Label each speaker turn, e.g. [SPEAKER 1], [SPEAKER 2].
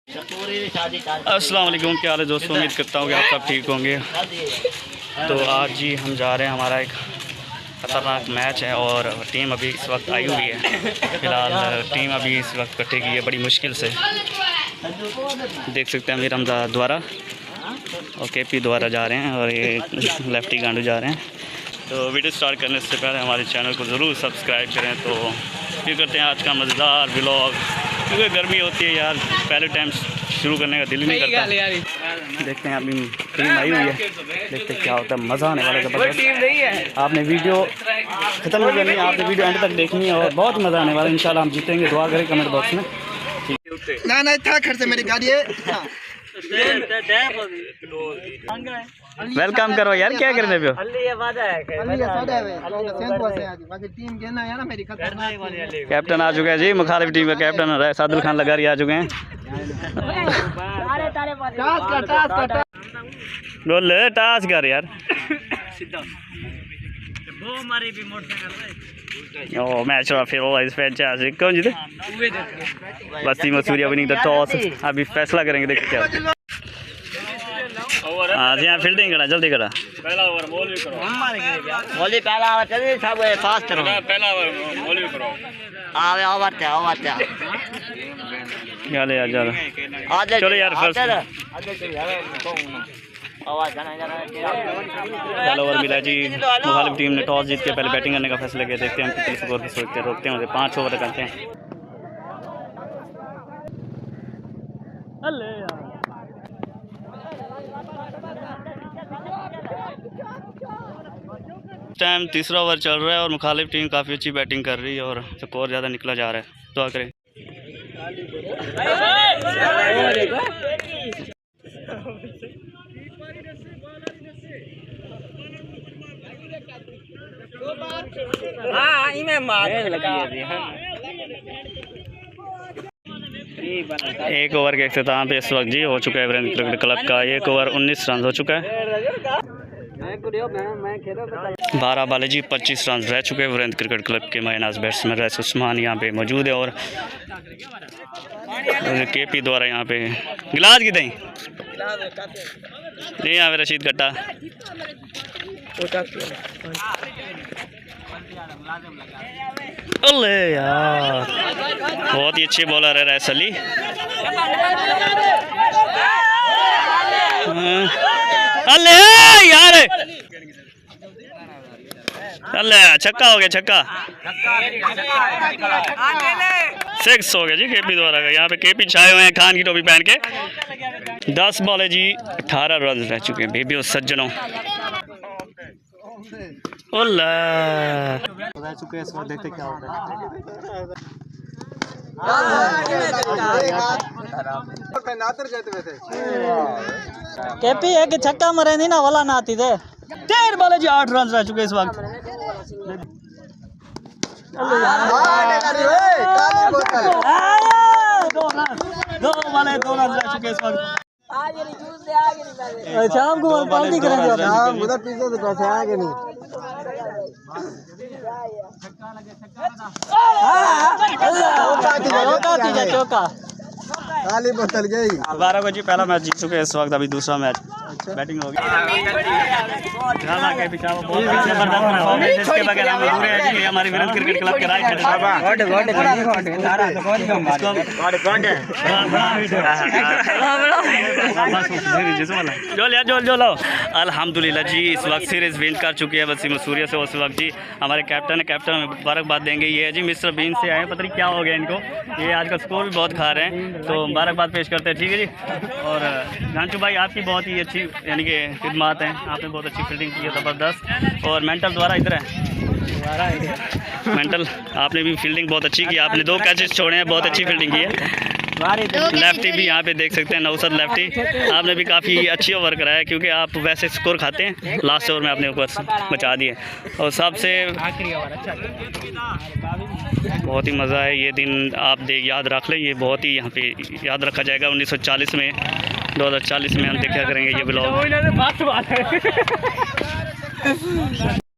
[SPEAKER 1] अस्सलाम वालेकुम, क्या हाल है दोस्तों। उम्मीद करता हूँ कि आप सब ठीक होंगे। तो आज जी हम जा रहे हैं, हमारा एक ख़तरनाक मैच है और टीम अभी इस वक्त आई हुई है। फ़िलहाल टीम अभी इस वक्त कटेगी है बड़ी मुश्किल से। देख सकते हैं अमीर हमजा द्वारा और केपी द्वारा जा रहे हैं और ये लेफ्टी गांडू जा रहे हैं। तो वीडियो स्टार्ट करने से पहले हमारे चैनल को ज़रूर सब्सक्राइब करें। तो फिर करते हैं आज का मज़ेदार व्लॉग, क्योंकि गर्मी होती है यार, पहले टाइम शुरू करने का दिल नहीं करता। देखते हैं अभी टीम आई हुई है, देखते हैं क्या होता है। मज़ा आने वाला ज़बरदस्त। आपने वीडियो ख़त्म नहीं करनी है, आपने वीडियो एंड तक देखनी है और बहुत मज़ा आने वाला है। इंशाल्लाह हम जीतेंगे, दुआ करें कमेंट बॉक्स में।
[SPEAKER 2] ना था खर्च मेरी गाड़ी है।
[SPEAKER 1] वेलकम करो यार, क्या करने पे हो? कैप्टन आ चुका है जी, मुखालिफ टीम का कैप्टन हो रहा है सादुल खान लगारी आ चुके हैं। बोल टास कर यार। ओ मैच रहा फिर वो इस फैंटास्टिक कौन जीते? Wasim Surya winning the toss. अभी फैसला करेंगे, देखते क्या। हाँ जी, यहाँ फील्डिंग करा, जल्दी करा। पहला ओवर बॉल भी करो।
[SPEAKER 2] बॉल भी पहला ओवर चलिए सब फास्ट करो।
[SPEAKER 1] पहला ओवर बॉल भी करो।
[SPEAKER 2] आवे ओवर क्या
[SPEAKER 1] चलो यार, चलो यार फर्स्ट पहला ओवर मिला जी। मुखालिफ टीम ने टॉस जीत के पहले बैटिंग करने का फैसला किया। देखते हैं हम कितने स्कोर पे सोचते रोकते हैं। 5 ओवर करते हैं। टाइम तीसरा ओवर चल रहा है और मुखालिफ टीम काफ़ी अच्छी बैटिंग कर रही है और स्कोर ज़्यादा निकला जा रहा है। दुआ करें। एक ओवर के इख्तिताम पे इस वक्त जी हो चुका है वीरेंद्र क्रिकेट क्लब का 1 ओवर 19 रन हो चुका है। 12 बाले जी 25 रन रह चुके हैं। वीरेंद्र क्रिकेट क्लब के मायनाज बैट्समैन रईस उस्मान यहाँ पे मौजूद है और केपी द्वारा यहाँ पे गिलास की दही नहीं, यहाँ पे रशीद कट्टा। अल्ले यार, बहुत ही अच्छे बॉलर है रईस अली। अल्ले यार, अल्ले छक्का हो गया, छक्का 6 हो गया जी केपी द्वारा का। यहाँ पे केपी छाए हुए हैं खान की टोपी पहन के। 10 बॉल है जी, 18 रन रह चुके हैं बेबी और सज्जनों। रह चुके हैं इस वक्त, देखते क्या होता है। केपी है कि छक्का मरे नहीं ना, वाला ना आती थे। 13 बॉल है जी, 8 रन रह चुके इस वक्त। दो वाले 2 रन रह चुके इस वक्त। शाम को पार्टी करेंगे, शाम उधर पीछे से कैसे आगे नहीं। चौका खाली बोतल गई। 12 को जी पहला मैच जीत चुके हैं इस वक्त। अभी दूसरा मैच बैटिंग होगी। हमारी वीरेंद्र क्रिकेट क्लब के राइट जो लो अल्हम्दुलिल्लाह जी। इस वक्त सीरीज विन कर चुकी है वसीम सूर्या से। उस वक्त जी हमारे कैप्टन है, कैप्टन में मुबारकबाद देंगे। ये है जी मिस्टर बीन से आए, पता नहीं क्या हो गया इनको, ये आजकल स्कोर भी बहुत खा रहे हैं, तो मुबारकबाद पेश करते हैं। ठीक है जी। और जानचू भाई आपकी बहुत ही अच्छी यानी कि खिदमात हैं, आपने बहुत अच्छी फील्डिंग की है, ज़बरदस्त। और मेंटल द्वारा इधर है मेंटल, आपने भी फील्डिंग बहुत अच्छी की। आपने 2 कैचेस छोड़े हैं, बहुत अच्छी फील्डिंग की है। लेफ्टी भी यहाँ पे देख सकते हैं, नौसद लेफ्टी, आपने भी काफ़ी अच्छी ओवर कराया, क्योंकि आप वैसे स्कोर खाते हैं, लास्ट ओवर में आपने ऊपर बचा दिए। और सबसे बहुत ही मज़ा है ये दिन, आप याद रख लें, ये बहुत ही यहाँ पे याद रखा जाएगा। 1940 में 2040 में हम देखा करेंगे ये ब्लॉग।